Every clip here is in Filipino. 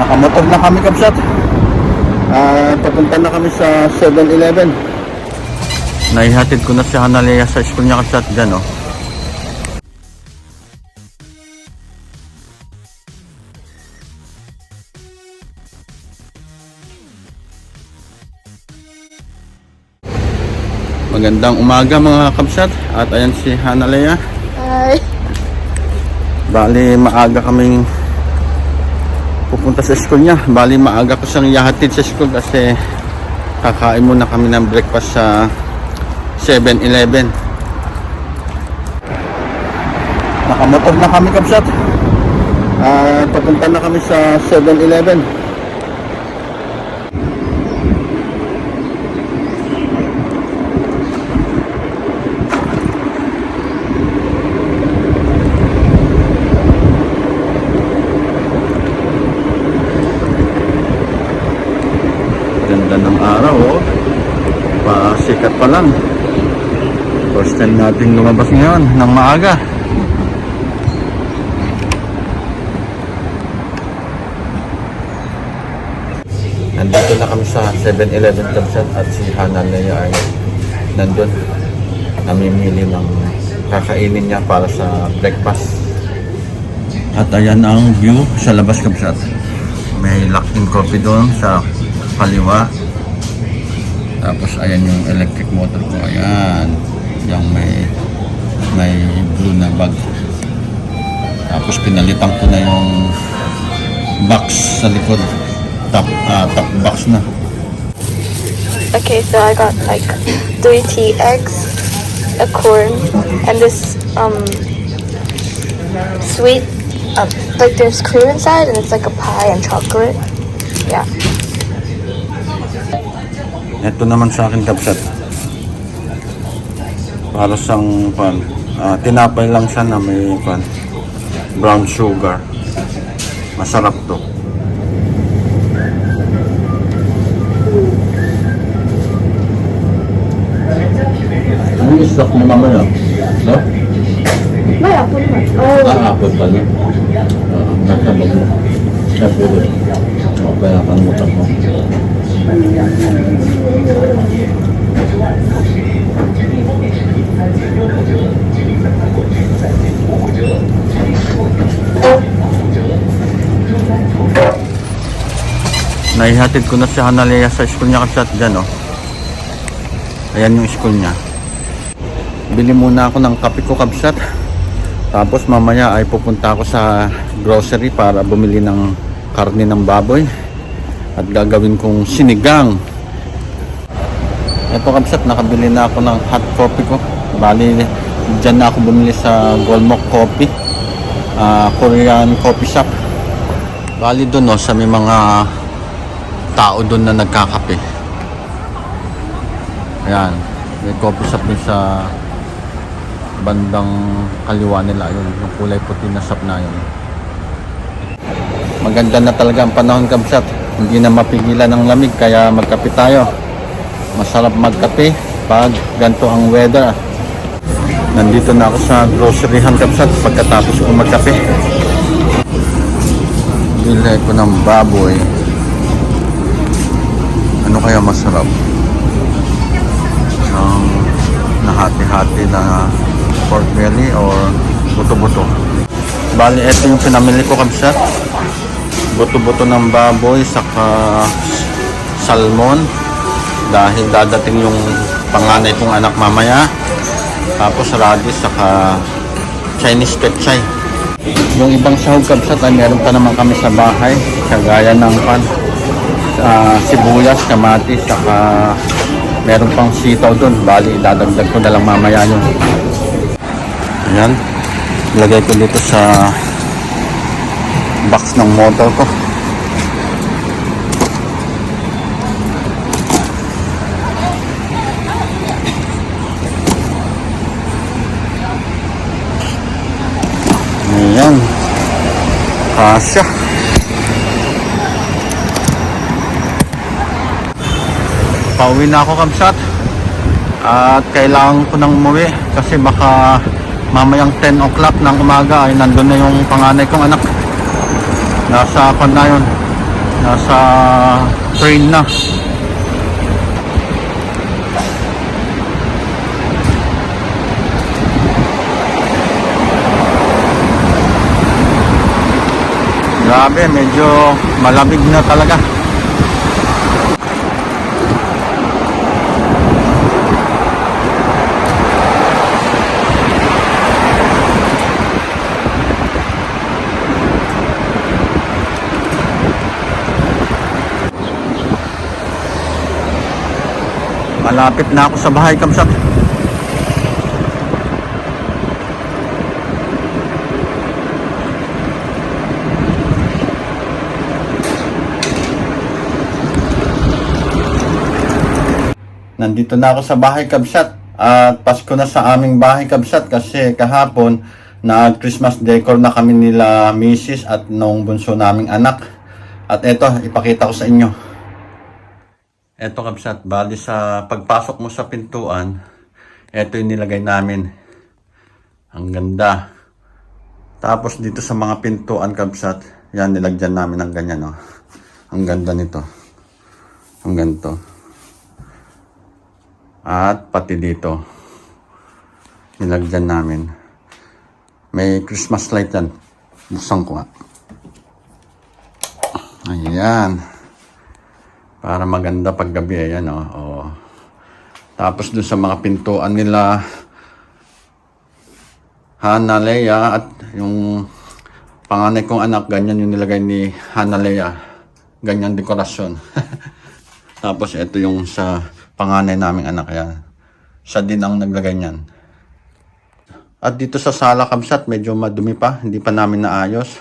Nakamotor na kami, Kabsat. Papunta na kami sa 7-Eleven. Naihatid ko na si Hanalea sa school niya, Kabsat, dyan, oh. Magandang umaga mga Kabsat. At ayan si Hanalea. Hi. Bali maaga kaming pupunta sa school niya. Bali maaga ko siyang ihahatid sa school kasi kakain muna kami ng breakfast sa 7-Eleven. Nakamotor na kami, Kabsat. Papunta na kami sa 7-Eleven. Ganda ng araw, oh. Pasikat pa lang. First time natin lumabas ngayon ng maaga. Nandito na kami sa 7-Eleven, Kabsat, at si Hanalea ay nandun. Namimili ng kakainin niya para sa breakfast. At ayan ang view sa labas, Kabsat. May lock-in coffee doon sa kaliwa. Tapos ayan yung electric motor ko. Ayan. Yung may blue na bag. Tapos pinalitan ko na yung box sa likod. Top box na. Okay, so I got like 3 tea eggs, a corn, and this sweet, like there's cream inside, and it's like a pie and chocolate. Yeah. Ito naman sa akin, Kabsat. Para sang tinapay lang siya na may brown sugar. Masarap to. Ano yung stock mo mamaya? No? May apple naman. Oh. Apple pa niya. Nasa bag mo. Sa pulo. Kaya kalimutan mo. Naihatid ko na si Hanalea sa school niya, Kabsat, dyan, oh. Ayan yung school niya. Bili muna ako ng kape ko, Kabsat. Tapos mamaya ay pupunta ako sa grocery para bumili ng karne ng baboy at gagawin kong sinigang. Ito, Kabsat, nakabili na ako ng hot coffee ko. Bali dyan na ako bumili sa Golmok Coffee, Korean coffee shop. Bali doon, no, sa may mga tao doon na nagkakape. Ayan, may coffee shop din sa bandang kaliwa nila. Yun, yung kulay puti na shop na yun. Maganda na talaga ang panahon, Kabsat. Hindi na mapigilan ng lamig kaya magkape tayo. Masarap magkape pag ganito ang weather. Nandito na ako sa groceryhan, Kabsat, pagkatapos ko magkape. Bili ko ng baboy. Ano kaya masarap? Ang nahati-hati na pork belly or buto-buto. Bali, ito yung pinamili ko, Kabsat. Buto-buto ng baboy saka salmon. Dahil dadating yung panganay kong anak mamaya. Tapos radish saka Chinese pechay. Yung ibang sahog, Kabsat, ay meron pa naman kami sa bahay. Kagaya ng sibuyas, kamatis, saka meron pang sitaw doon. Bali, dadagdag ko na lang mamaya yun. Ayan. Lagay ko dito sa box ng motor ko. Ayan. Kasya. Pauwi na ako, Kabsat. At kailangan ko nang umuwi kasi baka mamayang 10 o'clock ng umaga ay nandun na yung panganay kong anak. Nasa pan na yun. Nasa train na. Grabe, medyo malamig na talaga. Malapit na ako sa bahay, Kamsat. Nandito na ako sa bahay, Kamsat. At Pasko na sa aming bahay, Kamsat, kasi kahapon nag-Christmas decor na kami nila Mrs. at nung bunso naming anak. At eto, ipakita ko sa inyo. Eto, Kamsat, bali sa pagpasok mo sa pintuan, eto yung nilagay namin. Ang ganda. Tapos dito sa mga pintuan, Kamsat, yan, nilagyan namin ng ganyan, oh. Ang ganda nito. Ang ganito. At pati dito, nilagyan namin. May Christmas light yan. Buksan ko nga. Ayan. Para maganda paggabi, ayan, oh. Oh. Tapos dun sa mga pintuan nila Hana Leia at yung panganay kong anak, ganyan yung nilagay ni Hana Leia. Ganyan dekorasyon. Tapos ito yung sa panganay naming anak, yan. Siya din ang naglagay niyan. At dito sa sala, Kamsat, medyo madumi pa, hindi pa namin naayos.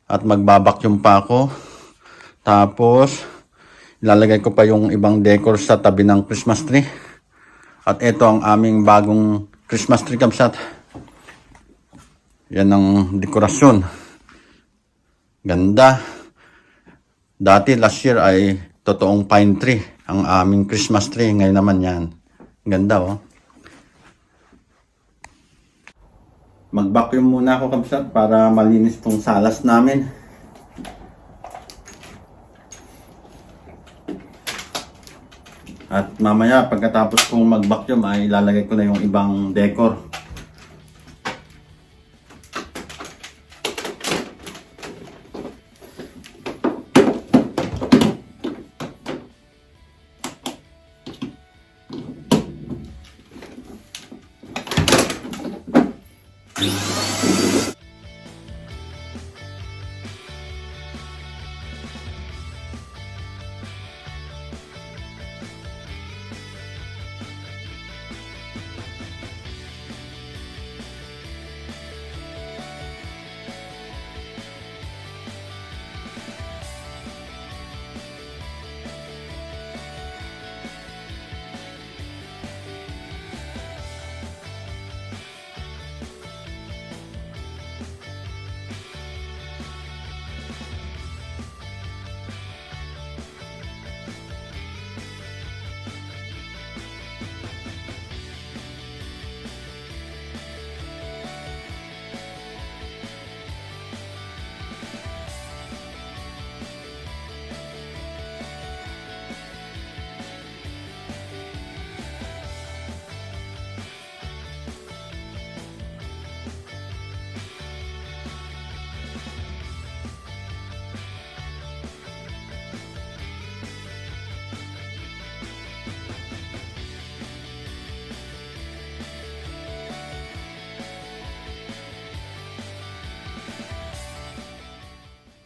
At magbabakyum pa ako. Tapos ilalagay ko pa yung ibang decor sa tabi ng Christmas tree. At ito ang aming bagong Christmas tree, Kamsat. Yan ang dekorasyon. Ganda. Dati last year ay totoong pine tree ang aming Christmas tree. Ngayon naman yan. Ganda, oh. Mag-vacuum muna ako, Kamsat, para malinis tong salas namin. At mamaya pagkatapos kong mag-vacuum ay ilalagay ko na yung ibang decor.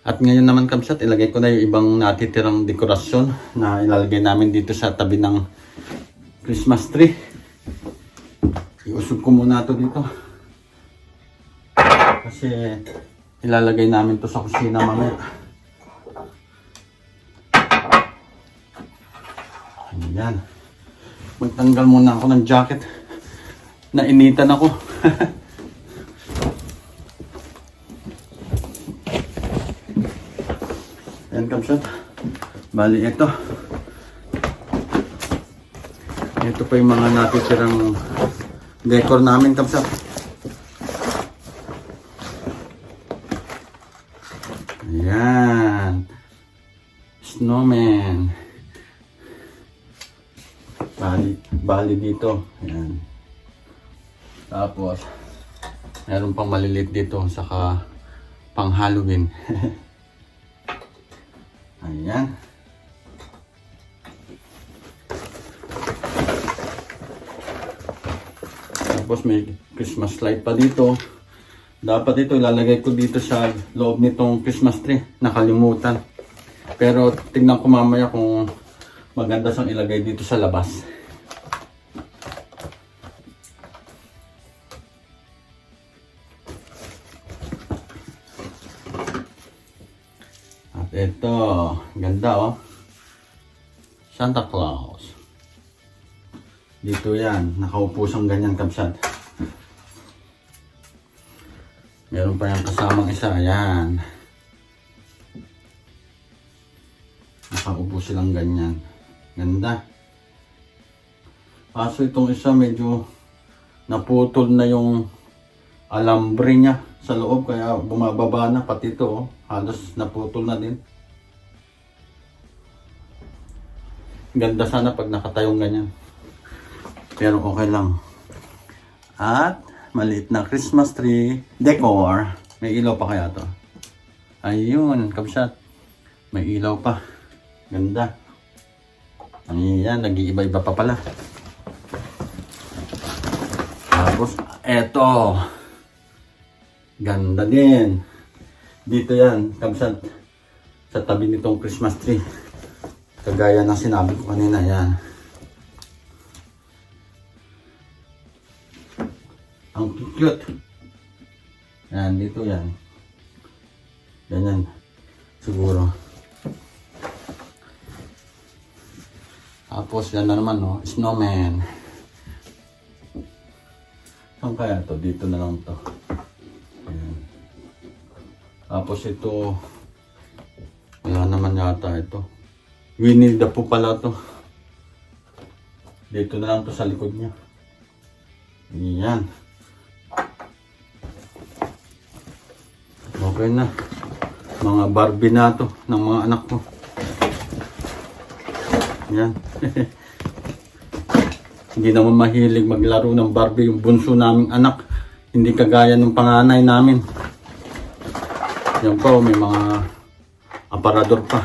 At ngayon naman, Kamsat, ilagay ko na yung ibang natitirang dekorasyon na ilalagay namin dito sa tabi ng Christmas tree. Iusog ko muna ito dito. Kasi ilalagay namin to sa kusina mamaya. Ayan. Magtanggal muna ako ng jacket. Nainitan ako. Ayan, Kamsat. Bali, ito. Ito pa yung mga natitirang decor namin, Kamsat. Ayan. snowman. Bali dito. Ayan. Tapos, meron pang maliliit dito, saka pang Halloween. Ayan. Tapos may Christmas light pa dito. Dapat ito ilalagay ko dito sa loob nitong Christmas tree. Nakalimutan. Pero tingnan ko mamaya kung maganda siyang ilagay dito sa labas. At ito, ganda oh. Santa Claus. Dito yan, nakaupo siyang ganyan kapsat. Meron pa yung kasamang isa, ayan. Nakaupo silang ganyan. Ganda. Kaso itong isa medyo naputol na yung alambre niya sa loob, kaya bumababa na pati ito, oh. Halos naputol na din. Ganda sana pag nakatayong ganyan. Pero okay lang. At maliit na Christmas tree decor. May ilaw pa kaya to? Ayun, kapsat. May ilaw pa. Ganda. Ayan, nag-iiba-iba pa pala. Tapos, eto. Ganda din. Dito yan, kapsat. Sa tabi nitong Christmas tree. Kagaya ng sinabi ko kanina, yan. Ang cute. Yan, dito yan. Ganyan. Siguro. Tapos yan na naman, no? Snowman. Saan kaya to? Dito na lang to. Ayan. Tapos ito, wala naman yata ito. Winnie the Pooh pala to. Dito na lang to sa likod niya. Ayan. Okay na. Mga Barbie na to ng mga anak ko. Yan. Hindi naman mahilig maglaro ng Barbie yung bunso naming anak. Hindi kagaya ng panganay namin. Yan pa, may mga aparador pa.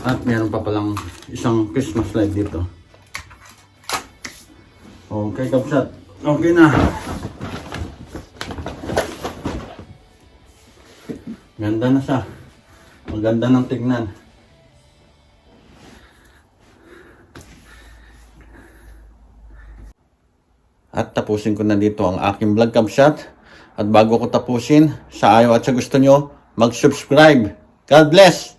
At meron pa palang isang Christmas light dito. Okay, kapsat. Okay na. Ganda na siya. Maganda ng tignan. At tapusin ko na dito ang aking vlog, kapsat. At bago ko tapusin, sa ayaw at sa gusto nyo, mag-subscribe. God bless!